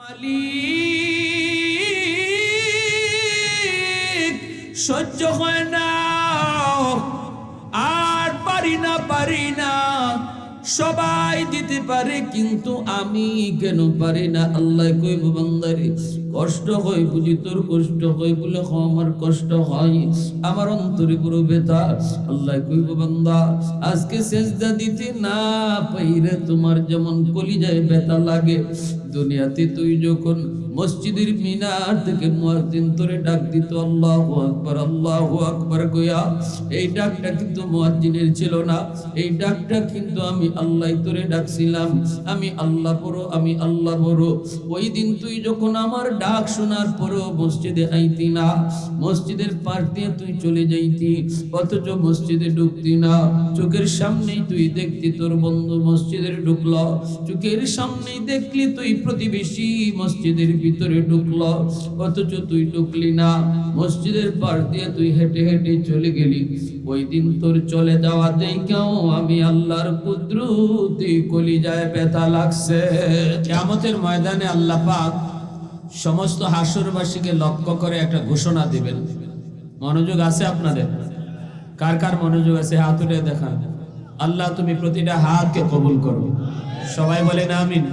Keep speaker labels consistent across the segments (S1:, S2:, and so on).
S1: মালিক সহ্য হয় না, আর পারি না। সবাই দিতে পারে কিন্তু আমি কেন পারি না? আল্লাহ কইব বান্দারে কষ্ট হয় বুঝি, তোর কষ্ট হয় বলে আমার কষ্ট হয়, আমার অন্তরে পুরো ব্যথা। আল্লাহ কইব বান্দা আজকে সেজদা দিতে না পাইরে তোমার যেমন কলিজায় ব্যথা লাগে, দুনিয়াতে তুই যখন মসজিদের মিনার থেকে মুয়াজ্জিন তোরে ডাক দিত আল্লাহু আকবার কইয়া, এই ডাকটা কিন্তু মুয়াজ্জিনের ছিল না, এই ডাকটা কিন্তু আমি আল্লাহ তোরে ডাকছিলাম। আমি আল্লাহ বড়। ওই দিন তুই যখন আমার ডাক শোনার পরও মসজিদে আইতি না, মসজিদের পাশ দিয়ে তুই চলে যাইতি, অথচ মসজিদে ঢুকতি না। চোখের সামনেই তুই দেখতি তোর বন্ধু মসজিদে ঢুকলো, চোখের সামনেই দেখলি তুই প্রতিবেশী মসজিদের ভিতরে ঢুকলো, অথচ তুই ঢুকলি না। মসজিদের পাশ দিয়ে তুই হেঁটে হেঁটে চলে গেলি। ওই দিন তোর চলে যাওয়া দেখেও আমি আল্লাহর কুদরতি কলিজায় ব্যথা লাগছে। কিয়ামতের ময়দানে আল্লাহ পাক সমস্ত হাসরবাসীকে লক্ষ্য করে একটা ঘোষণা দিবেন। মনোযোগ আছে আপনাদের? কার কার মনোযোগ আছে হাত উঠে দেখান। আল্লাহ তুমি প্রতিটা হাতকে কবুল করো, সবাই বলেন আমিন।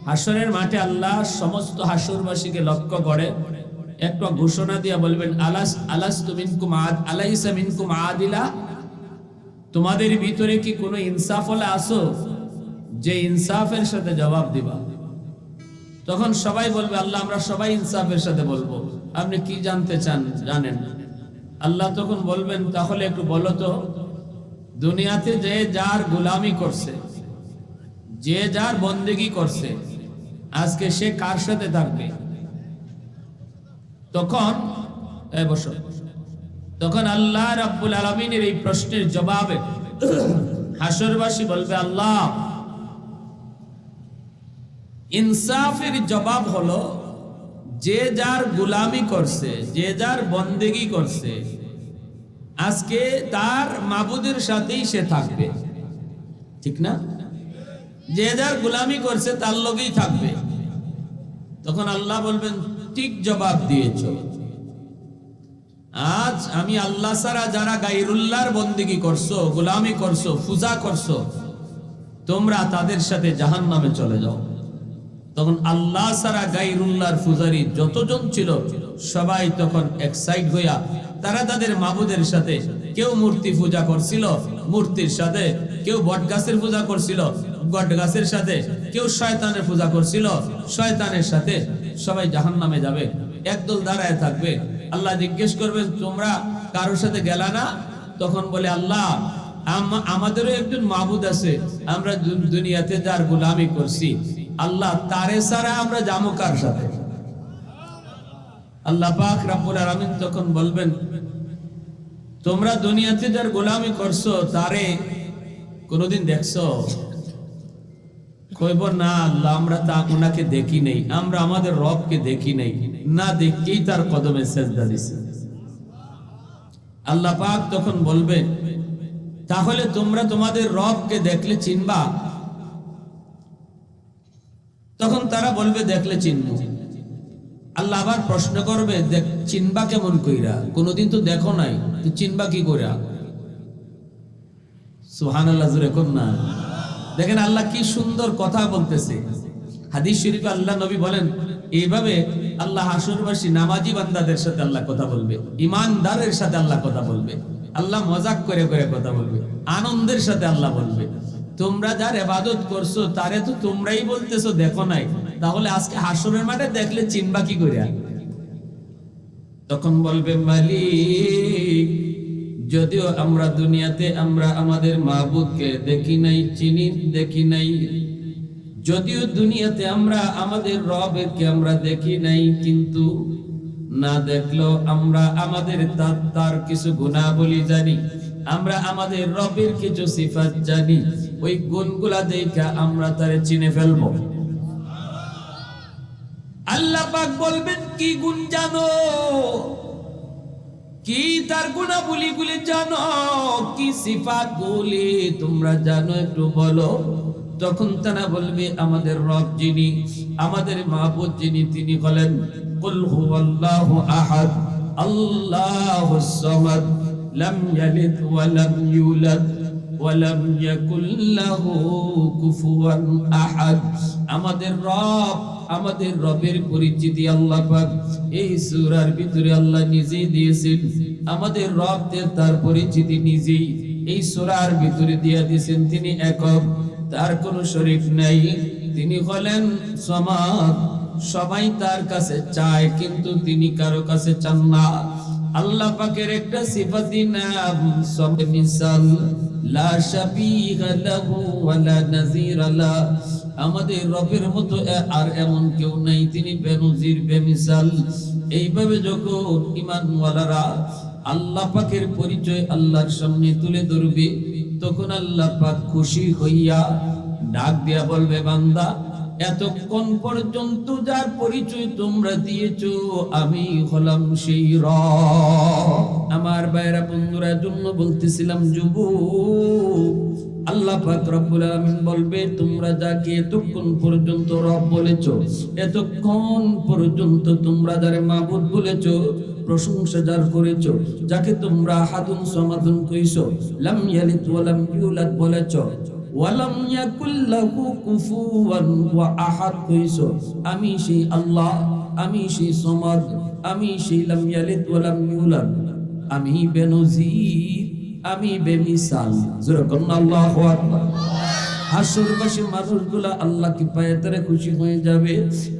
S1: হাসরের মাঠে আল্লাহ সমস্ত হাসরবাসীকে লক্ষ্য করে একটা ঘোষণা দিয়া বলবেন, আলাস্তু মিনকুম আলাইসা মিনকুম আদিলা, তোমাদের ভিতরে কি কোনো ইনসাফওয়ালা আছো যে ইনসাফের সাথে জবাব দিবা? তখন সবাই বলবে আল্লাহ আমরা সবাই ইনসাফের সাথে বলবো। আপনি কি জানতে চান জানেন? আল্লাহ তখন বলবেন তাহলে একটু বলো তো, দুনিয়াতে যে যার গোলামি করছে, যে যার বন্দেগি করছে, আজকে সে কার সাথে থাকবে? তখন আল্লাহ রাব্বুল আলামিনের এই প্রশ্নের জবাবে হাসরবাসী বলবে আল্লাহ ইনসাফের জবাব হলো যে যার গোলামি করছে, যে যার বন্দেগি করছে, আজকে তার মাবুদের সাথেই সে থাকবে, ঠিক না? যে যার গোলামি করছে তার লগেই থাকবে। তখন আল্লাহ বলবেন ঠিক জবাব দিয়েছ। আজ আমি আল্লাহ ছাড়া যারা গায়রুল্লাহর বন্দেগি করছো, গোলামি করছো, পূজা করছো, তোমরা তাদের সাথে জাহান্নামে চলে যাও। তখন আল্লাহ ছাড়া গায়রুল্লাহর পূজারী যতজন ছিল সবাই তখন এক্সাইট হইয়া তারা তাদের মাবুদের সাথে, কেউ মূর্তি পূজা করছিল মূর্তির সাথে, কেউ বট গাছের পূজা করছিল বট গাছের সাথে, কেউ শয়তানের পূজা করছিল শয়তানের সাথে, সবাই জাহান্নামে যাবে। একদল দাঁড়ায় থাকবে। আল্লাহ জিজ্ঞেস করবেন তোমরা কারোর সাথে গেলা না? তখন বলে আল্লাহ আমাদেরও একজন মাবুদ আছে, আমরা দুনিয়াতে যার গোলামি করছি, আল্লাহ তারে ছাড়া আমরা যাবো কার সাথে? আল্লাহ পাক রব্বুল আলামিন তখন বলবেন তোমরা দুনিয়াতে যার গোলামি করছো তারে কোনোদিন দেখছো? কইব না আল্লাহ আমরা তা ওনাকে দেখি নাই, আমরা আমাদের রবকে দেখি নাই, না দেখেই তার কদমে সেজদা দিছি। আল্লাহ পাক তখন বলবেন তাহলে তোমরা তোমাদের রবকে দেখলে চিনবা? তখন তারা বলবে দেখলে চিনবো। আল্লাহ আবার প্রশ্ন করবে চিনবা কেমন কইরা? কোনদিন তো দেখো নাই, তো চিনবা কি কইরা? সুবহানাল্লাহ, জোরে কোন না। দেখেন আল্লাহ কি সুন্দর কথা বলতেছে। হাদিস শরীফে আল্লাহ নবী বলেন এইভাবে আল্লাহ হাসরবাসী নামাজি বান্দাদের সাথে আল্লাহ কথা বলবে, ইমানদারের সাথে আল্লাহ কথা বলবে, আল্লাহ মজাক করে করে কথা বলবে, আনন্দের সাথে আল্লাহ বলবে তোমরা যার ইবাদত করছো তারে তো তোমরাই বলতেছো দেখো নাই, তাহলে আজকে হাসরের মাঠে দেখলে চিনবা কি কইরা? তখন বলবে মালিক যদিও আমরা দুনিয়াতে আমরা আমাদের মাবুদকে দেখি নাই, দেখি নাই, যদিও দুনিয়াতে আমরা আমাদের রবকে আমরা দেখি নাই, কিন্তু না দেখলেও আমরা আমাদের তার কিছু গুণাবলী জানি, আমরা আমাদের রবের কিছু সিফাত জানি, ওই গুণগুলা দেখা আমরা তারে চিনে ফেলবো। আল্লাহ পাক বলবেন কি গুণ জানো? কি তার গুণাবলী গুলি জানো? কি সিফাত গুলি তোমরা জানো? একটু বলো। তখন তারা বলবে আমাদের রব যিনি, আমাদের মাবুদ যিনি, তিনি হলেন কুল হুয়াল্লাহু আহাদ আল্লাহুস সামাদ লাম ইয়ালিদ ওয়া লাম ইউলাদ ওয়া লাম ইয়াকুল লাহু কুফুয়ান আহাদ। আমাদের রব, আমাদের রবের পরিচিতি আল্লাহ পাক এই সূরার ভিতরে আল্লাহ নিজেই দিয়েছেন। আমাদের রব তার পরিচিতি নিজেই এই সূরার ভিতরে দিয়ে দিয়েছেন। তিনি একক, তার কোনো শরীক নাই। তিনি হলেন সমাদ, সবাই তার কাছে চায় কিন্তু তিনি কারো কাছে চান না। আল্লাহ পাকের একটা সিফাতি নাম সমিসাল লা শাবিহা লাহু ওয়া লা নাযীরা লা। আমাদের রবের মতো আর এমন কেউ নাই, তিনি বেনজির বেমিসাল। এইভাবে যখন ঈমানওয়ালারা আল্লাহ পাকের পরিচয় আল্লাহর সামনে তুলে ধরবে, তখন আল্লাহ পাক খুশি হইয়া ডাক দিয়া বলবে, বান্দা এতক্ষণ পর্যন্ত যার পরিচয় তোমরা দিয়েছো আমি হলাম সেই রব। আমার ভাইরা বন্ধুরা জন্য বলতেছিলাম, যুবক, আল্লাহ পাক রব্বুল আলামিন বলবে তোমরা যাকে এতক্ষণ পর্যন্ত রব বলেছো, এতক্ষণ পর্যন্ত তোমরা যারে মাবুদ বলেছো, প্রশংসা যার করেছো, যাকে তোমরা আহাদুন সামাদুন কইছো, লাম ইয়ালিদ ওয়া লাম ইউলাদ বলেছো, ওয়ালাম ইয়াকুল লাহু কুফুয়ান ওয়া আহাদ কইছো, আমি সেই আল্লাহ, আমি সেই সমাদ, আমি সেই লাম ইয়ালিদ ওয়া লাম ইউলাদ, আমি বেনজির, আমি বেমিসাল। জোরে বলুন আল্লাহু আকবার। হাসরবাসী মানুষগুলা আল্লাহকে পায়ে তারা খুশি হয়ে যাবে।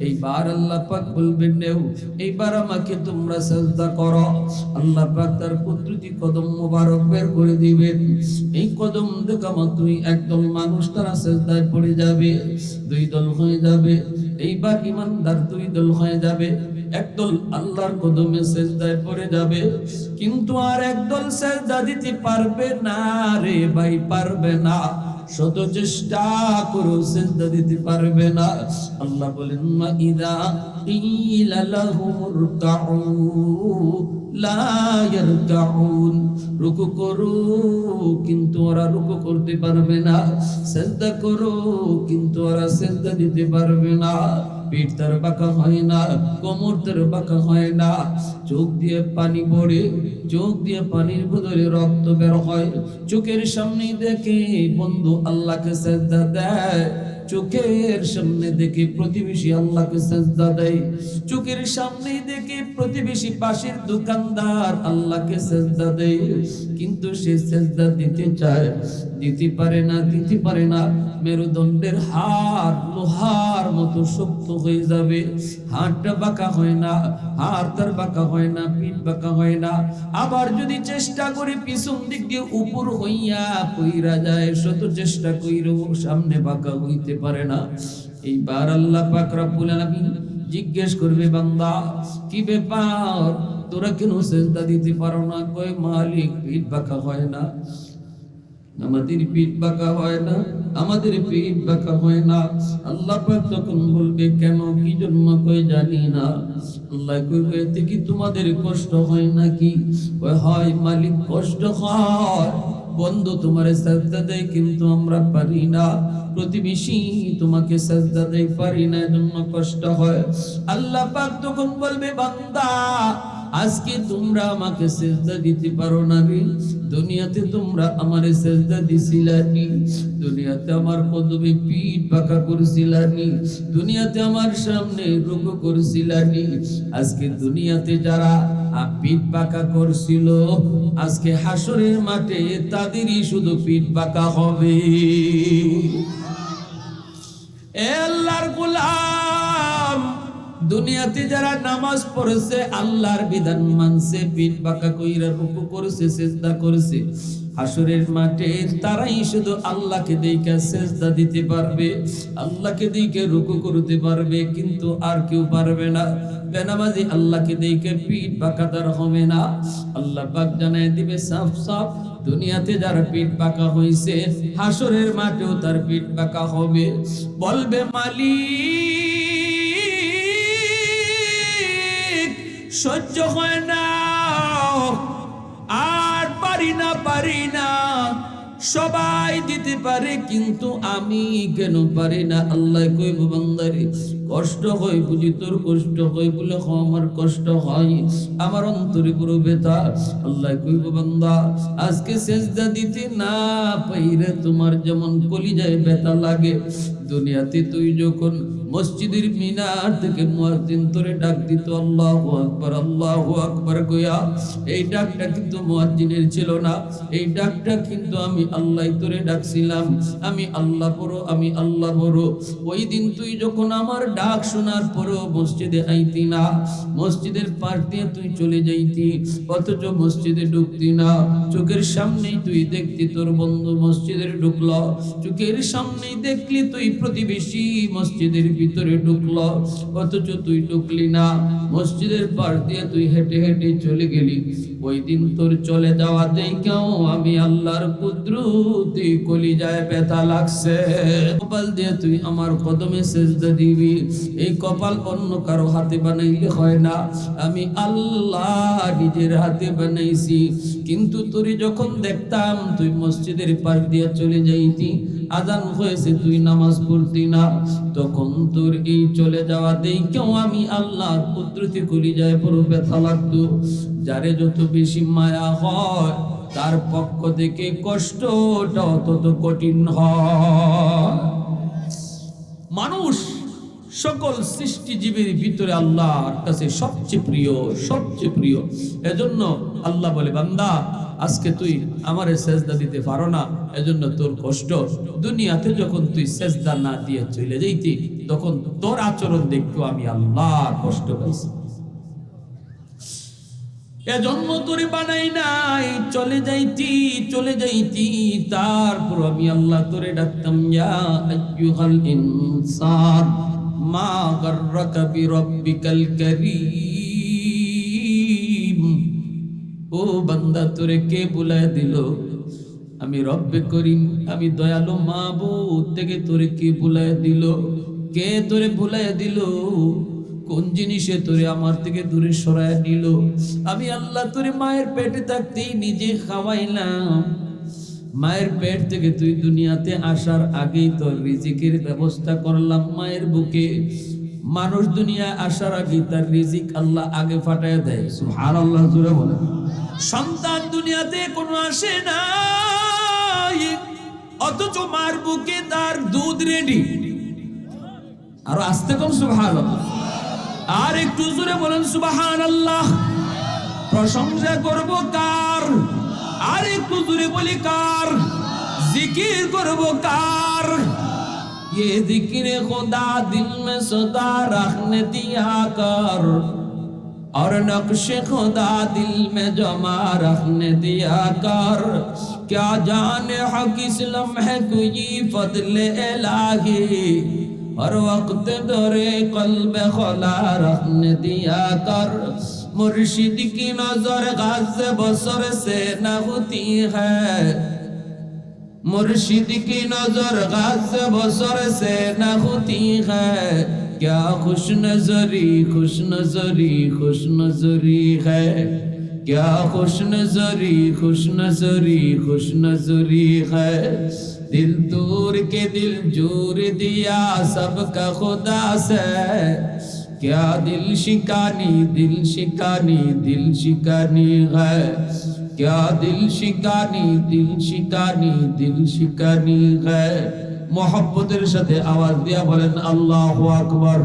S1: এইবার আল্লাহ পাক বলবেন, নেও এইবার আমাকে তোমরা সাজদা করো। আল্লাহ পাক তার কুদরতি কদম মোবারক বের করে দিবেন। এই কদম দেখা মাত্রই একদল মানুষ তারা সাজদায় পড়ে যাবে, দুই দল হয়ে যাবে। এইবার ঈমানদার দুই দল হয়ে যাবে, একদল আল্লাহর কদমে সেজদায় পড়ে যাবে, কিন্তু আর একদল সেজদা দিতে পারবে না রে ভাই, পারবে না। শত চেষ্টা করো সেজদা দিতে পারবে না। আল্লাহ বলেন, মা ইযা কিলা লাহুমুরকাউ লা ইয়ারকাউন, রুকু করো কিন্তু ওরা রুকু করতে পারবে না, সেজদা করো কিন্তু ওরা সেজদা দিতে পারবে না। পিঠ তার বাঁকা হয় না, কোমর তার বাঁকা হয় না, চোখ দিয়ে পানি পড়ে, চোখ দিয়ে পানির বদলে রক্ত বের হয়। চোখের সামনে দেখে বন্ধু আল্লাহকে সেজদা দেয়, চোখের সামনে দেখে প্রতিবেশী আল্লাহকে সেজদা দেয়, চোখের সামনে দেখে প্রতিবেশী পাশের দোকানদার আল্লাহকে সেজদা দেয়, কিন্তু সে সেজদা দিতে চায়, দিতে পারে না, দিতে পারে না। মেরুদণ্ডের হাড় লোহার মতো শক্ত হয়ে যাবে, হাড়টা বাঁকা হয় না, হাড় তার বাঁকা হয় না, পিঠ বাঁকা হয় না। আবার যদি চেষ্টা করে পিছন দিক দিয়ে উপর হইয়া কইরা যায়, শত চেষ্টা কইরেও সামনে বাঁকা হইতে পারে না। এইবার আল্লাহ পাক রব্বুল আলামিন জিজ্ঞেস করবে, বান্দা কি ব্যাপার, তোরা কেন সেজদা দিতে পারো না? কয়, মালিক পিঠ বাঁকা হয় না, আমাদের পিঠ বাঁকা হয় না, আমাদের পিঠ বাঁকা হয় না। আল্লাহ পাক তখন বলবে, কেন, কি জন্য? কই, জানি না। আল্লাহ কইবে, এতে কি তোমাদের কষ্ট হয় নাকি? কয়, হয় মালিক, কষ্ট হয়। বন্ধু তোমারে সাজদা দেয় কিন্তু আমরা পারি না, প্রতিবেশী তোমাকে সাজদা দেয়, পারি না, এজন্য কষ্ট হয়। আল্লাহ পাক তখন বলবে, বান্দা আজকে তোমরা আমাকে সেজদা দিতে পারো না রে, দুনিয়াতে তোমরা আমারে সেজদা দিছিলানি, দুনিয়াতে আমার কদমে পিঠ বাঁকা করছিলানি, দুনিয়াতে আমার সামনে রুকু করছিলানি। আজকে দুনিয়াতে যারা পিঠ বাঁকা করছিল, আজকে হাসরের মাঠে তাদেরই শুধু পিঠ বাঁকা হবে। এ আল্লাহর গোলাম, দুনিয়াতে যারা নামাজ পড়েছে, আল্লাহর বিধান মানছে, পিঠ বাঁকা কইরা রুকু করেছে, সিজদা করেছে, হাসরের মাঠে তারাই শুধু আল্লাহকে দেখে সিজদা দিতে পারবে, আল্লাহকে দেখে রুকু করতে পারবে, কিন্তু আর কেউ পারবে না। বেনামাজি আল্লাহকে দেখে পিঠ বাঁকা তার হবে না। আল্লাহ পাক জানায় দিবে সাফ সাফ, দুনিয়াতে যার পিঠ বাঁকা হইছে, হাসরের মাঠেও তার পিঠ বাঁকা হবে। বলবে, মালিক সহ্য হয় না, আর পারি না, পারি না, সবাই দিতে পারে কিন্তু আমি কেন পারি না? আল্লাহ কইব বান্দারে কষ্ট হয় বুঝি তোর কষ্ট হয় বলে আমার কষ্ট হয়, আমার অন্তরে পুরো ব্যথা। আল্লাহ কইব বান্দা আজকে সেজদা দিতে না পাইরে তোমার যেমন কলিজায় ব্যথা লাগে, দুনিয়াতে তুই যখন মসজিদের মিনার থেকে মুয়াজ্জিন তোরে ডাক দিত আল্লাহু আকবার কইয়া, এই ডাকটা কিন্তু মুয়াজ্জিনের ছিল না, এই ডাকটা কিন্তু আমি আল্লাহ তোরে ডাকছিলাম। আমি আল্লাহ বড়। ওই দিন তুই যখন আমার ডাক শোনার পরও মসজিদে আইতি না, মসজিদের পাশ দিয়ে তুই চলে যাইতি, অথচ মসজিদে ঢুকতি না। চোখের সামনেই তুই দেখতি তোর বন্ধু মসজিদে ঢুকলো, চোখের সামনেই দেখলি তুই প্রতিবেশী মসজিদের ভিতরে ঢুকলো, অথচ তুই ঢুকলি না। মসজিদের পাশ দিয়ে তুই হেঁটে হেঁটে চলে গেলি। ওই দিন তোর চলে যাওয়া দেখেও আমি আল্লাহর কুদরতি কলিজায় ব্যথা লাগছে। কপাল দিয়ে তুই আমার কদমে সেজদা দিবি, এই কপাল অন্য কারো হাতে বানাইলে হয় না, আমি আল্লাহ নিজের হাতে বানাইছি। কিন্তু তোরে যখন দেখতাম তুই মসজিদের পাশ দিয়ে চলে যাইতি, আজান হয়েছে তুই নামাজ পড়তি না, তখন তোর এই চলে যাওয়া দেখেও আমি আল্লাহর কুদরতি কলিজায় বড় ব্যথা লাগতো। যারে যত বেশি মায়া হয় তার পক্ষ থেকে কষ্টটা তত কঠিন হয়। মানুষ সকল সৃষ্টিজীবীর ভিতরে আল্লাহর কাছে সবচেয়ে প্রিয়। এজন্য আল্লাহ বলে বান্দা আজকে তুই আমারে সেজদা দিতে পারো না, এজন্য তোর কষ্ট। দুনিয়াতে যখন তুই সেজদা না দিয়ে চলে যাইতি তখন তোর আচরণ দেখতো আমি আল্লাহ কষ্ট পাইছি। এজন্য তোরে বানাই নাই, চলে যাইতি তারপর আমি আল্লাহ তোরে ডাকতাম ইয়া আইয়ুহাল ইনসান মা গাররাকা বিরাব্বিকাল কারীম। ও বান্দা তোরে কে বুলায় দিল? আমি রব্বে করিম, আমি দয়ালু মাবুদ থেকে তোরে কে বুলায় দিল? কে তোরে বুলায় দিল? কোন জিনিসে তোরে আমার থেকে দূরে সরায় নিল? আমি আল্লাহ তোরে মায়ের পেটে থাকতেই নিজে খাওয়াইলাম। মায়ের পেট থেকে তুই দুনিয়াতে আসার আগেই তোর রিজিকের ব্যবস্থা করলাম মায়ের বুকে। মানুষ দুনিয়া আসার আগে তার রিজিক আল্লাহ আগে ফাটায় দেয়। সুবহানাল্লাহ জোরে বলে। সন্তান দুনিয়াতে কোনো আসে না, অথচ মার বুকে তার দুধ রেডি। আর আস্তে কোন সুবহানাল্লাহ, আর একটু জোরে বলেন সুবহানাল্লাহ। প্রশংসা করব কার? আর একটু জোরে বলি কার? জিকির করব কার? ये जिक्र खुदा दिल में सदा रखने दिया कर, और नक्श खुदा दिल में जमा रखने दिया कर। क्या जाने हक इस लम्हे कोई फजले इलाही, हर वक्त दरे कल्ब खुला रखने दिया कर। मुर्शिद की नजर गाज़ बसर से न होती है, मुर्शिद की नजर गाज़ बसर से न होती है। क्या खुश नजरी है, क्या खुश नजरी है। दिल दूर के दिल जोर दिया सबका खुदा से, क्या दिल शिकानी है, क्या दिल शिकानी है। मोहब्बतेर साथे आवाज दिया बोलेन আল্লাহু আকবার।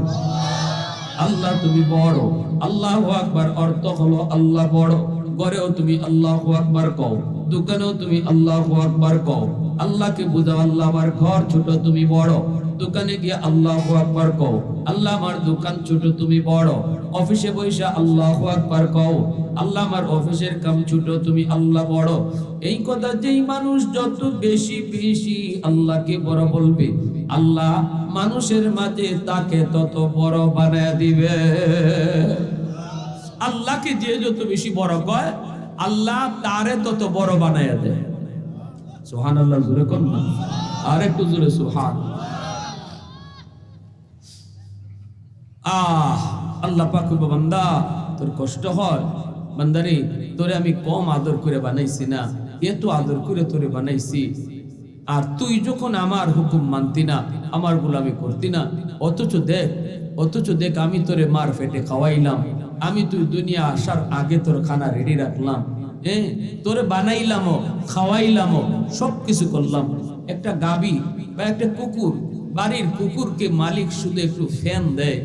S1: আল্লাহ তুমি বড়। আল্লাহু আকবার অর্থ হলো আল্লাহ বড়। ঘরেও তুমি আল্লাহু আকবার কও, দোকানেও তুমি আল্লাহু আকবার কও। আল্লাহকে বুঝাও আল্লাহ আমার ঘর ছোট তুমি বড়। দোকানে গিয়ে আল্লাহু আকবার কও, আল্লাহ আমার দোকান ছোট তুমি বড়। অফিসে বসে আল্লাহু আকবার কও, আল্লাহ আমার অফিসের কাম ছোট তুমি আল্লাহ বড়। এই কথা যেই মানুষ যত বেশি আল্লাহকে বড় বলবে, আল্লাহ মানুষের মাঝে তাকে তত বড় বানায় দিবে। আল্লাহকে যে যত বেশি বড় কয় আল্লাহ তারে তত বড় বানায় দেয়। সুবহানাল্লাহ জোরে কোন না, আর একটু জোরে সুবহান। আল্লাহ পাক কইবো বান্দা তোর কষ্ট হয়, বান্দারে তোরে আমি কম আদর করে বানাইছি না, এত আদর করে তোরে বানাইছি, আর তুই যখন আমার হুকুম মানতি না, আমার গোলামি করতি না, অথচ দেখ আমি তোরে মার পেটে খাওয়াইলাম, আমি তুই দুনিয়া আসার আগে তোর খানা রেডি রাখলাম, তোরে বানাইলামও, খাওয়াইলামও, সবকিছু করলাম। একটা গাবি বা একটা কুকুর, বাড়ির কুকুরকে মালিক শুধু একটু ফ্যান দেয়,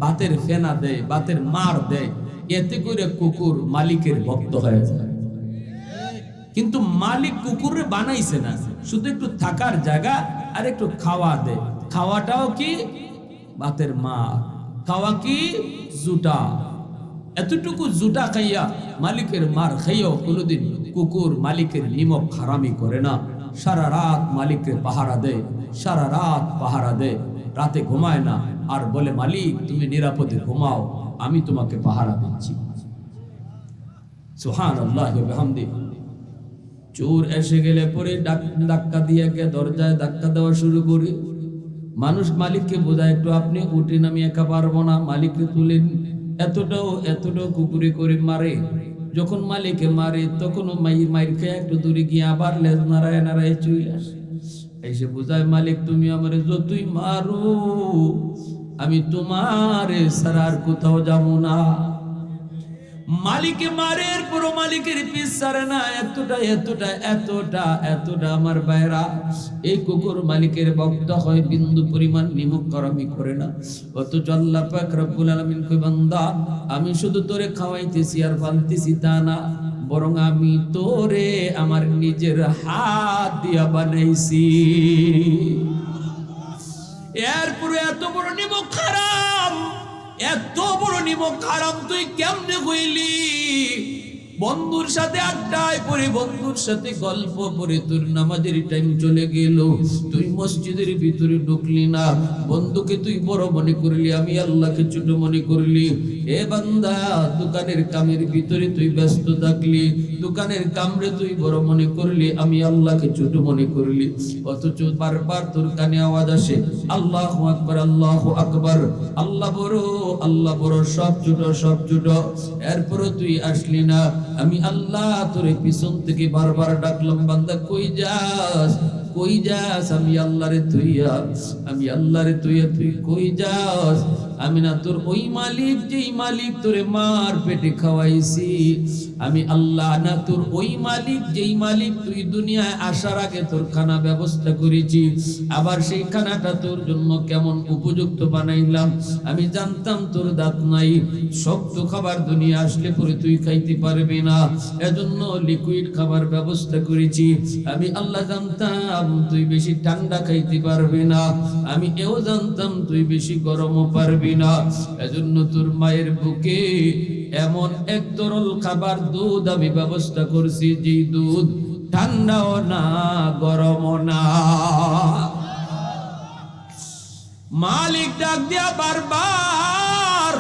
S1: বাতের ফেনা দেয়, বাতের মার দেয়, এতে করে কুকুর মালিকের ভক্ত হয়ে যায়। কিন্তু মালিক কুকুরে বানাইছে না, শুধু একটু থাকার জায়গা আর একটু খাওয়া দেয়। খাওয়াটাও কি বাতের মার, খাওয়া কি জুটা। এতটুকু জুটা খাইয়া মালিকের মার খাইয়াও কোনোদিন কুকুর মালিকের নিমক হারামি করে না। সারা রাত মালিকের পাহারা দেয়, সারা রাত পাহারা দেয়, রাতে ঘুমায় না, আর বলে মালিক তুমি নিরাপদে ঘুমাও, আমি তোমাকে পাহারা দিচ্ছি। সুবহানাল্লাহ ওয়া বিহামদিহি। চোর এসে গেলে পরে ধাক্কা দিয়ে দরজায় ধাক্কা দেওয়া শুরু করে, মানুষ মালিককে বোঝায় একটু আপনি উঠেন, আমি একা পারবো না, মালিককে তুলেন। এতটাও কুকুরি করে মারে। যখন মালিকে মারে তখনও মাইর খেয়ে একটু দূরে গিয়ে আবার লেজ নাড়ায় চলে আসে, এসে বোঝায় মালিক তুমি আমার যতই মারো আমি তোমার ছাড়া আর কোথাও যাবো না। মালিকে মারের পুরো মালিকের পিছ ছাড়ে না। এতটা আমার ভাইরা, এই কুকুর মালিকের ভক্ত হয়, বিন্দু পরিমাণ নিমক করামি করে না। অথচ আল্লাহ পাক রব্বুল আলামিন কই বান্দা আমি শুধু তোরে খাওয়াইতেছি আর ফালতেছি তা না, বরং আমি তোরে আমার নিজের হাত দিয়া বানাইছি। এরপরে এত বড় নিমক হারাম, এত বড় নিমক হারাম তুই কেমনে হইলি? বন্ধুর সাথে আড্ডায় পরে, বন্ধুর সাথে গল্প করে তোর নামাজের টাইম চলে গেল, তুই মসজিদের ভিতরে ঢুকলি না, বন্ধুকে তুই বড় মনে করলি, আমি আল্লাহকে ছোট মনে করলি। এ বান্দা দোকানের কামের ভিতরে তুই ব্যস্ত থাকলি, দোকানের কামরে তুই বড় মনে করলি, আমি আল্লাহকে ছোট মনে করলি। অথচ বারবার তোর কানে আওয়াজ আসে আল্লাহু আকবার, আল্লাহু আকবার, আল্লাহ বড়, সব ছোট। এরপরও তুই আসলি না। আমি আল্লাহ তোরে পিছন থেকে বারবার ডাকলাম, বান্দা কই যাস? আমি আল্লাহরে তুইয়া তুই কই যাস? আমি না তোর ওই মালিক, যেই মালিক তোরে মার পেটে খাওয়াইছি, আমি আল্লাহ না তোর ওই মালিক, যেই মালিক তুই দুনিয়ায় আসার আগে তোর খানা ব্যবস্থা করেছি, আবার সেই খানাটা তোর জন্য কেমন উপযুক্ত বানাইলাম। আমি জানতাম তোর দাঁত নাই, শক্ত খাবার দুনিয়া আসলে পরে তুই খাইতে পারবি না, এজন্য লিকুইড খাবার ব্যবস্থা করেছি। আমি আল্লাহ জানতাম তুই বেশি ঠান্ডা খাইতে পারবি না, আমি এও জানতাম তুই বেশি গরমও পারবি না, এজন্য তোর মায়ের বুকে এমন এক তরল খাবার দুধ আমি ব্যবস্থা করছি, যে দুধ ঠান্ডাও না গরমও না। মালিক ডাক দিয়া বারবার,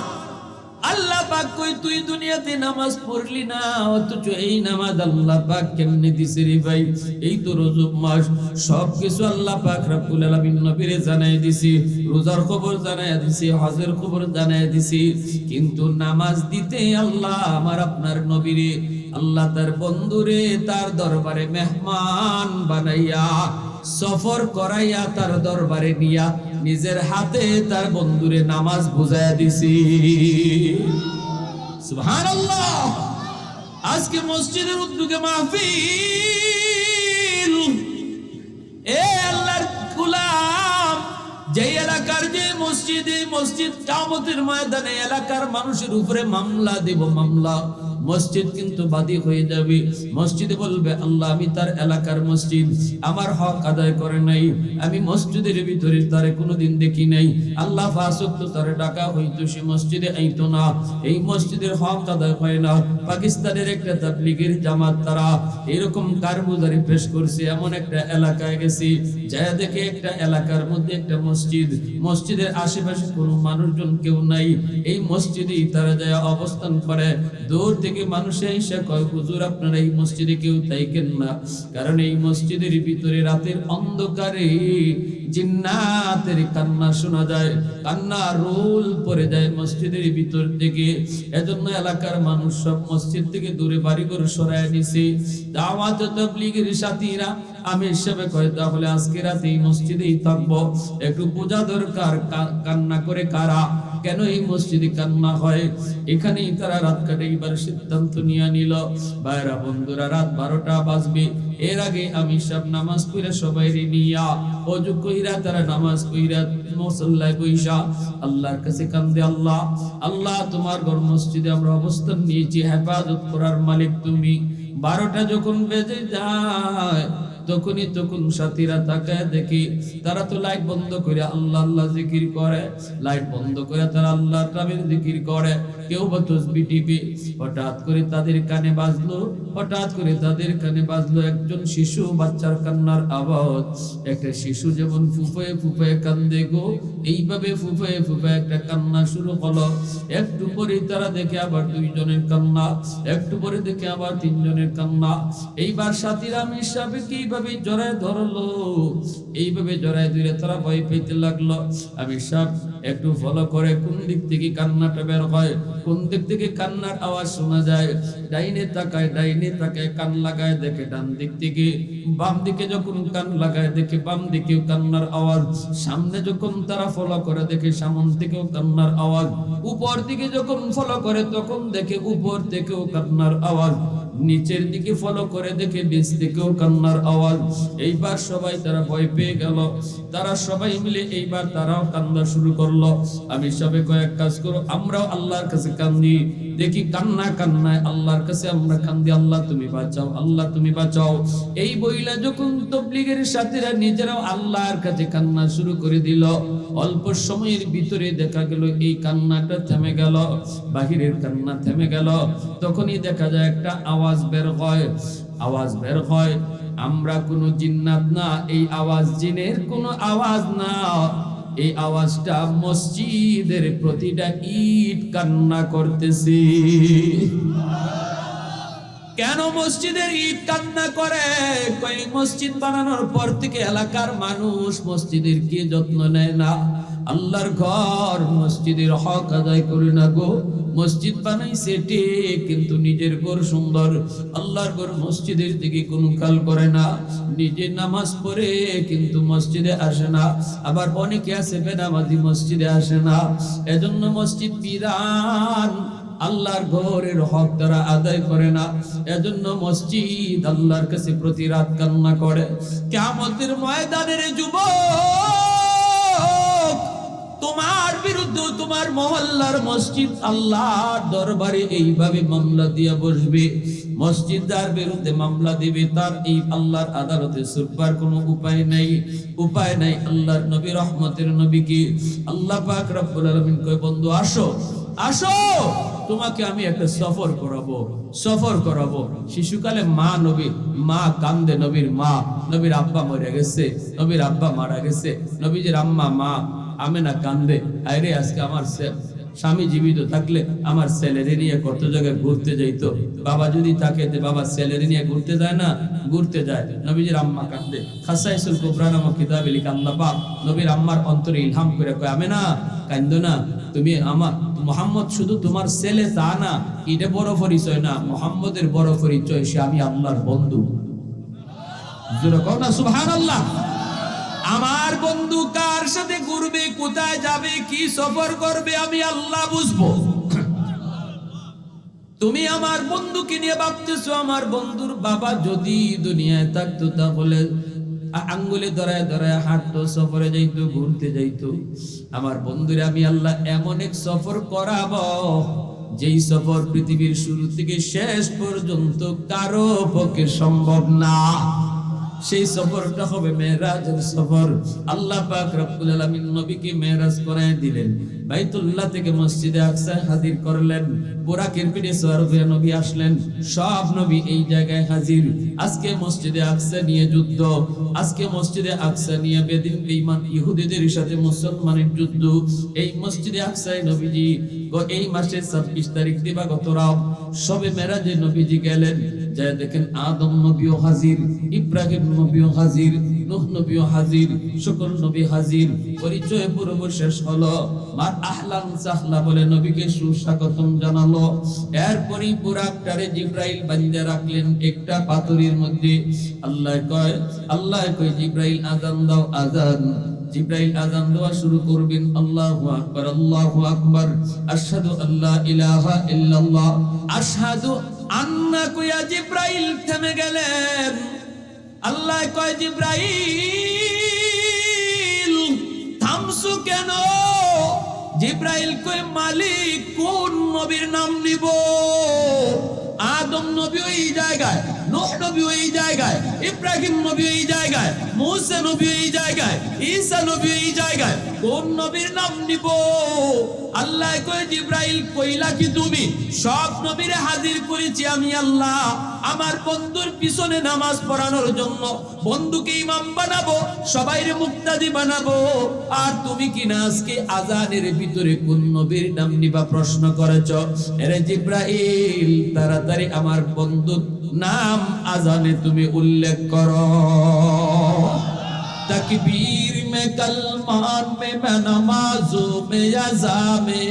S1: আল্লাহ পাক কই তুই দুনিয়াতে নামাজ পড়লি না, অথচ এই নামাজ আল্লাহ পাক কেমনে দিছে রে ভাই? এই তো রজব মাস, সবকিছু আল্লাহ পাক রব্বুল আলামিন নবীরে জানাই দিছি, রোজার খবর জানাই দিছি, হজের খবর জানাই দিছি, কিন্তু নামাজ দিতে আল্লাহ আমার আপনার নবীরে, আল্লাহ তার বন্ধুরে তার দরবারে মেহমান বানাইয়া, সফর করাইয়া তার দরবারে নিয়া নিজের হাতে তার বন্ধুরে নামাজ বুঝাইয়া দিছি। সুবহানাল্লাহ। আজকে মসজিদের উদ্যোগে মাহফিল, এ আল্লাহর গোলাম, যে এলাকার যে মসজিদ কিয়ামতের ময়দানে এলাকার মানুষের উপরে মামলা দেব, মামলা, মসজিদ কিন্তু বাদী হয়ে যাবে। মসজিদে বলবে আল্লাহ আমি তার এলাকার মসজিদ, আমার হক আদায় করে নাই, আমি মসজিদের ভিতরে তারে কোনোদিন দেখি নাই, আল্লাহ ফাসক তো তারে ডাকা হইতো, সে মসজিদে আইতো না, এই মসজিদের হক আদায় হয় না। পাকিস্তানের একটা তাবলীগের জামাত তারা এরকম কারগুজারি পেশ করছে, এমন একটা এলাকায় গেছি, যা দেখে একটা এলাকার মধ্যে একটা মসজিদ, মসজিদের আশেপাশে কোনো মানুষজন কেউ নাই, এই মসজিদেই তারা যায় অবস্থান করে। দূর থেকে মানুষে এসে কয় হুজুর আপনারা এই মসজিদে কেউ থাকেন না, কারণ এই মসজিদের ভিতরে রাতের অন্ধকারে জিন্নাতের কান্না শোনা যায়, কান্না রোল পড়ে যায় মসজিদের ভিতর থেকে। এজন্য এলাকার মানুষ সব মসজিদ থেকে দূরে বাড়িঘর সরায় নিছে। দাওয়াত তাবলীগের সাথীরা আমির সাহেব কয় তাহলে আজকে রাতে এই মসজিদেই থাকবো। একটু বোঝা দরকার কান্না করে কারা, কেন এই মসজিদে কান্না হয়। এখানেই তারা রাত কাটাইবার সিদ্ধান্ত নিয়ে নিল। ভাইরা বন্ধুরা, রাত 12টা বাজবে, এর আগে আমি সব নামাজ পড়ে সবাই নিয়া ওযু কইরা তারা নামাজ পড়া মুসল্লায় বইসা আল্লাহর কাছে কান্দে, আল্লাহ আল্লাহ তোমার ঘর মসজিদে আমরা অবস্থান নিয়েছি, হেফাজত করার মালিক তুমি। 12টা যখন বেজে যায় তখন সাথীরা তাকায় দেখি তারা তো লাইট বন্ধ করে আল্লাহ আল্লাহ জিকির করে, লাইট বন্ধ করে তারা আল্লাহর নামের জিকির করে, কেউ বা তাসবিহ টিপে। হঠাৎ করে তাদের কানে বাজলো একজন শিশু বাচ্চার কান্নার আওয়াজ। একটা শিশু যেমন ফুফায়ে ফুফায়ে কান্দে গো, এইভাবে ফুফায়ে ফুফায়ে একটা কান্না শুরু হলো। একটু পরে তারা দেখে আবার 2 জনের কান্না, একটু পরে দেখে আবার 3 জনের কান্না। এইবার সাথীরা আমির সাহেব কিভাবে জড়ায় ধরলো, এইভাবে জড়ায় ধরে তারা ভয় পেতে লাগলো। আমির সাহেব একটু ফলো করে কোন দিক থেকে কান্নাটা বের হয়, কোন দিক থেকে কান্নার আওয়াজ শোনা যায়। ডাইনে তাকায় কান লাগায় দেখে ডান দিক থেকে, বাম দিকে যখন কান লাগায় দেখে বাম দিকেও কান্নার আওয়াজ। সামনে যখন তারা ফলো করে দেখে সামন থেকেও কান্নার আওয়াজ। উপর দিকে যখন ফলো করে তখন দেখে উপর থেকেও কান্নার আওয়াজ। নিচের দিকে ফলো করে দেখে নিচ থেকেও কান্নার আওয়াজ। এইবার সবাই তারা ভয় পেয়ে গেল। তারা সবাই মিলে এইবার তারাও কান্না শুরু করলো। আমি সবে কয়েক কাজ করো, আমরাও আল্লাহর কাছে কান্দি, দেখি কান্নায় আল্লাহর কাছে আমরা কান্দি, আল্লাহ তুমি বাঁচাও, আল্লাহ তুমি বাঁচাও। এই বইলা যখন তাবলীগের সাথীরা নিজেরাও আল্লাহর কাছে কান্না শুরু করে দিল, অল্প সময়ের ভিতরে দেখা গেল এই কান্নাটা থেমে গেল, বাহিরের কান্না থেমে গেল। তখনই দেখা যায় একটা আওয়াজ বের হয়। আমরা কোনো জিন্নাত না, এই আওয়াজ জিনের কোনো আওয়াজ না, এই আওয়াজটা মসজিদের প্রতিটা ইট কান্না করতেছে। কেন মসজিদের ইট কান্না করে? কই মসজিদ বানানোর পর থেকে এলাকার মানুষ মসজিদের কি যত্ন নেয় না? আল্লাহর ঘর মসজিদের হক আদায় করে না গো। মসজিদ বানাইছে ঠিক, কিন্তু নিজের ঘর সুন্দর, আল্লাহর ঘর মসজিদের দিকে কোনো খেয়াল করে না। নিজে নামাজ পড়ে কিন্তু মসজিদে আসে না, আবার অনেকে আছে বেনামাজি মসজিদে আসে না। এজন্য মসজিদ বিরান, আল্লাহর ঘরের হক তারা আদায় করে না। এজন্য মসজিদ আল্লাহর কাছে প্রতি রাত কান্না করে। কিয়ামতের ময়দানের যুবক, তোমার বিরুদ্ধে তোমার মহল্লার মসজিদ আল্লাহর দরবারে এইভাবে মামলা দিয়া বসবে। মসজিদ যার বিরুদ্ধে মামলা দিবে তার এই আল্লাহর আদালতে ছুটবার কোনো উপায় নাই। আল্লাহর নবী রহমতের নবী কি আল্লাহ পাক রব্বুল আলামিন কয়, বন্ধু আসো তোমাকে আমি একটা সফর করাবো। শিশুকালে মা কান্দে, নবীর আব্বা মরে গেছে, নবীর আব্বা মারা গেছে, নবীজির আম্মা মা আমেনা কান্দে, আরে আজকে আমার স্বামী জীবিত থাকলে আমার ছেলেরে নিয়ে কত জায়গায় ঘুরতে যাইতো। বাবা যদি থাকে বাবা ছেলেরে নিয়ে ঘুরতে যায় না, ঘুরতে যায়। নবীজির আম্মা কান্দে। খাসাইসুল কুবরা নামক কিতাবে লিখা আল্লাহ পাক নবীর আম্মার অন্তরে ইলহাম করে কয়, আমেনা কান্দো না, তুমি আমার মুহাম্মদ শুধু তোমার ছেলে তা না, এটা বড় পরিচয় না, মুহাম্মদের বড় পরিচয় সে আমি আল্লাহর বন্ধু। জোরে কও না সুবহানাল্লাহ। আমার বন্ধু কার সাথে ঘুরবে, কোথায় যাবে, কি সফর করবে আমি আল্লাহ বুঝবো। তুমি আমার বন্ধুকে নিয়ে ভাবতেছো, আমার বন্ধুর বাবা যদি দুনিয়ায় থাকতো তাহলে আঙ্গুলে ধরায় হাঁটতো, সফরে যাইতো, ঘুরতে যাইতো। আমার বন্ধুরে আমি আল্লাহ এমন এক সফর করাবো, যেই সফর পৃথিবীর শুরু থেকে শেষ পর্যন্ত কারো পক্ষে সম্ভব না। সেই সফরটা হবে মেরাজের সফর। আল্লাহ পাক রব্বুল আলামিন নবীকে মেরাজ করায় দিলেন, বাইতুল্লাহ থেকে মসজিদে আকসা হাজির করলেন, বুরাকের পিঠে সওয়ার হয়ে নবী আসলেন। সব নবী এই জায়গায় হাজির। আজকে মসজিদে আকসা নিয়ে যুদ্ধ, আজকে মসজিদে আকসা নিয়ে বেদিন বেঈমান ইহুদিদের সাথে মুসলমানের যুদ্ধ। এই মসজিদে আকসায় নবীজি এই মাসের 26 তারিখ দিবাগত রাত সবে মেরাজে নবীজি গেলেন। যায় দেখেন আদম নবীও হাজির, ইব্রাহিম নবীও হাজির, নূহ নবীও হাজির, সকল নবী হাজির। পরিচয় পর্ব শেষ হলো, মার আহলান সাহলা বলে নবীকে সুস্বাগতম জানালো। এরপরই বুরাকটারে জিবরাইল বাঁধে রাখলেন একটা পাথরের মধ্যে। আল্লাহ কয় জিবরাইল আযান দাও, আযান। জিবরাইল আযান দেওয়া শুরু করবেন, আল্লাহু আকবার, আল্লাহু আকবার, আশহাদু আল্লা ইলাহা ইল্লাল্লাহ, আশহাদু আন্নাকা ইয়া জিবরাইল। থেমে গেলেন। আল্লাহ কয় জিবরাইল থামছো কেন? জিবরাইল কয় মালিক কোন নবীর নাম নিব? আদম নবী ওই জায়গায়, নূহ নবী ওই জায়গায়, ইব্রাহিম নবী ওই জায়গায়, মুসা নবী ওই জায়গায়, ঈসা নবী ওই জায়গায়, কোন নবীর নাম নিব? আল্লাহ কয় জিবরাইল কইলা কি তুমি? সব নবীরে হাজির করেছি আমি আল্লাহ আমার বন্ধুর পিছনে নামাজ পড়ানোর জন্য। বন্ধুকে ইমাম বানাবো, সবাইরে মুক্তাদি বানাবো। আর তুমি কি না আজকে আজানের ভিতরে কোন নবীর নাম নিবা প্রশ্ন করেছ? এরে জিবরাইল তাড়াতাড়ি আমার বন্ধুর নাম আজানে তুমি উল্লেখ করো। तकबीर में कलमान में नमाजों में अज़ा में,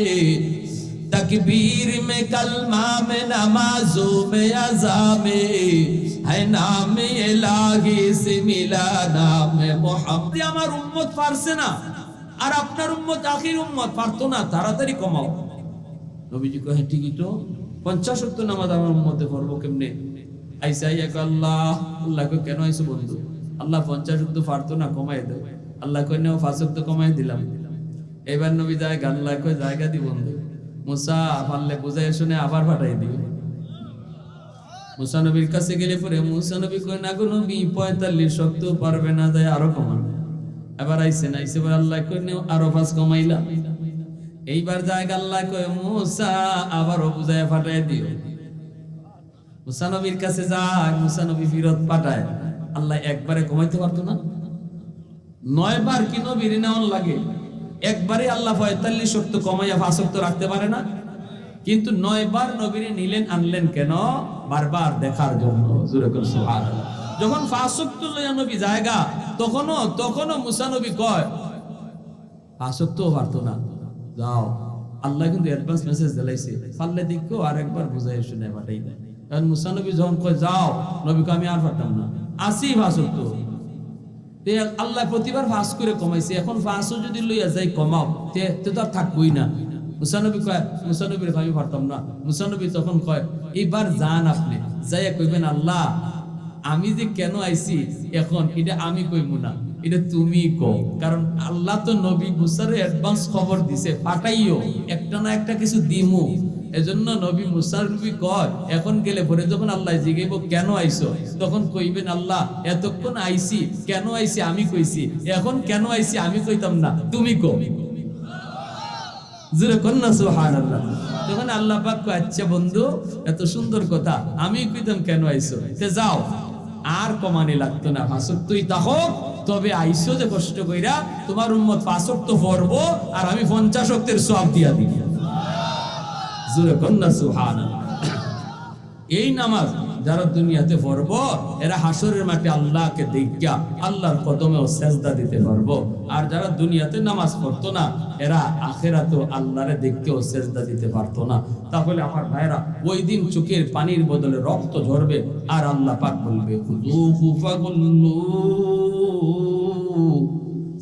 S1: तकबीर में कलमा में नमाजों में अज़ा में, है नाम इलाही से मिला नाम मोहम्मद। আমার উম্মত পারছে না, আর আপনার উম্মত আখির উম্মত পারতো না, তাড়াতাড়ি কমাও। নবীজি কয় ঠিকই তো, 50 ওয়াক্ত নামাজ আমার উম্মতে পড়বো কেমনে? আইসা এক আল্লাহ, আল্লাহ কয় কেন আইছো বন্ধু? আল্লাহ 50 ওয়াক্ত পারতো না, কমাই দাও। আল্লাহ কয় নাও 5 ওয়াক্ত কমাই দিলাম। এবার নবী যায়, আল্লাহ কয় জায়গা দি বন্ধু, মুসা পারলে বুঝাই শুনে আবার পাঠাই দিবে। মুসা নবীর কাছে গেলে পরে মুসা নবী কয় না গো নবী 45 ওয়াক্ত পারবে না, যায় আরো কমান। এবার আইছে না, আইছে পরে আল্লাহ কয় নাও আরো 5 কমাইলাম। এইবার যায় আল্লাহ কয় মুসা আবারও বুঝাই পাঠাই দিও। মুসা নবীর কাছে যায়, মুসা নবী ফিরত পাঠায়। আল্লাহ একবারে কমাইতে পারতো না? 9 বার কি নবীর নেওয়ার লাগে? একবারে আল্লাহ 45 ওয়াক্ত কমাইয়া 5 ওয়াক্ত রাখতে পারে না? কিন্তু 9 বার নবীর নিলেন, আনলেন কেন? বারবার দেখার জন্য। জোরে করে সুবহানাল্লাহ। যখন 5 ওয়াক্ত লইয়া নবী জায়গা, তখনও মুসা নবী কয় 5 ওয়াক্ত পারতো না, যাও। আল্লাহ কিন্তু অ্যাডভান্স মেসেজ দিলাইছে, পারলে দেখো আর একবার বুঝাই শুনে পাঠাই দেয়। কারণ মুসা নবী যখন কয় যাও, নবীকে আমি আর পারতাম না, আসি 5 ওয়াক্ত। আল্লাহ প্রতিবার 5 করে কমাইছে, এখন 5ও যদি লইয়া যাই কমাও তে তো আর থাকবই না। মুসা নবী কয়, মুসা নবীর আমি পারতাম না। মুসা নবী তখন কয় এবার যান আপনি, যাইয়া কইবেন আল্লাহ আমি যে কেন আইছি এখন এটা আমি কইব না, এটা তুমি কও। কারণ আল্লাহ তো নবী মুসার অ্যাডভান্স খবর দিছে, পাঠাইও একটা না একটা কিছু দিমু। এজন্য নবী মুসা নবী কয় এখন গেলে পরে যখন আল্লাহ জিগাইব কেন আইছো, তখন কইবেন আল্লাহ এতক্ষণ আইছি, কেন আইছি আমি কইছি, এখন কেন আইছি আমি কইতাম না, তুমি কও। জোরে কোন না সুবহানাল্লাহ। তখন আল্লাহ পাক কয় আচ্ছা বন্ধু এত সুন্দর কথা, আমি কইতাম কেন আইছো, তে যাও আর কমানি লাগতো না, 5 ওয়াক্তই তাহো। তবে আইছো যে কষ্ট কইরা, তোমার উম্মত 5 ওয়াক্ত পড়বো আর আমি 50 ওয়াক্তের সওয়াব দিয়া দিই। জোরে কোন না সুবহানাল্লাহ। এই নামাজ যারা দুনিয়াতে পড়বো এরা হাসরের মাঠে আল্লাহকে দেখিয়া আল্লাহর কদমেও সেজদা দিতে পারবো। আর যারা দুনিয়াতে নামাজ পড়তো না এরা আখিরাতেও আল্লাহরে দেখতেও সেজদা দিতে পারতো না। তাহলে আমার ভাইরা ওই দিন চোখের পানির বদলে রক্ত ঝরবে আর আল্লাহ পাক বলবে খুযূহু ফাগুল্লু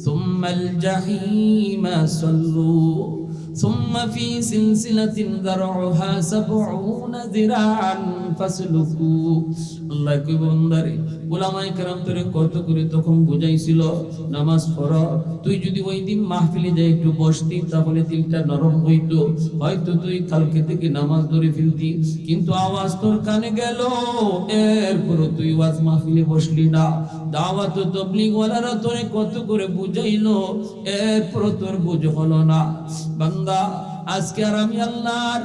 S1: সুম্মাল জাহিমা সাল্লু ثم في سلسلة ذرعها 70 ذراعا فاسلكوا। আল্লাহ কই বন্দারে উলামায়ে কেরাম তোরে কত করে তখন বুঝাইছিল নামাজ পড়ো, তুই যদি ওই দিন মাহফিলে যাই একটু বসতি তাহলে দিলটা নরম হইতো, হয়তো তুই কালকে থেকে নামাজ ধরে ফেলতি। কিন্তু আওয়াজ তোর কানে গেল, এরপর তুই ওয়াজ মাহফিলে বসলি না। দাওয়াত ও তাবলীগ ওয়ালারা তোরে কত করে বুঝাইলো, এরপর তোর বুঝ হলো না। বান্দা আজকে আর আমি আল্লাহর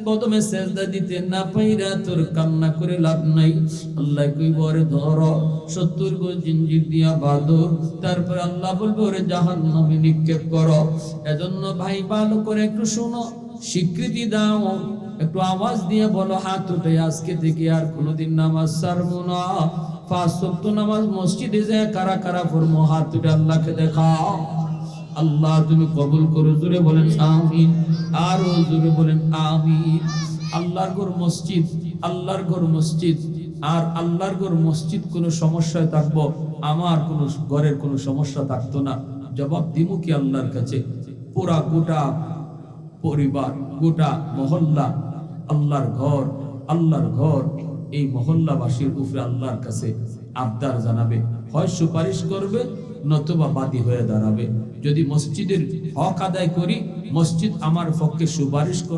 S1: কদমে সেজদা দিতে না পাইরা তোর কান্না করে লাভ নাই। আল্লাহ কইব ওরে ধরো 70 গজ জিঞ্জির দিয়া বাঁধো, তারপর আল্লাহ বলবে ওরে জাহান্নামে নিক্ষেপ করো। এজন্য ভাই ভালো করে একটু শোনো, স্বীকৃতি দাও, একটু আওয়াজ দিয়ে বলো হাত উঠে আজকে থেকে আর কোনোদিন নামাজ ছাড়বো না। পাঁচ ওয়াক্ত নামাজ মসজিদে যায় কারা কারা পড়বো হাত তুলে আল্লাহকে দেখাও। আল্লাহ তুমি কবুল করো, জোরে বলেন আমিন, আরো জোরে বলেন আমিন। আল্লাহর ঘর মসজিদ, আল্লাহর ঘর মসজিদ, আর আল্লাহর ঘর মসজিদ কোনো সমস্যায় থাকবো, আমার কোনো ঘরের কোনো সমস্যা থাকতো না। জবাব দিমু কি আল্লাহর কাছে? পুরা গোটা পরিবার, গোটা মহল্লা আল্লাহর ঘর, আল্লাহর ঘর। এই মহল্লাবাসীর উপরে আল্লাহর কাছে আবদার জানাবে, হয় সুপারিশ করবে নতুবা বাদী হয়ে দাঁড়াবে। যদি মসজিদের হক আদায় করি, মসজিদ আমার পক্ষে সুপারিশ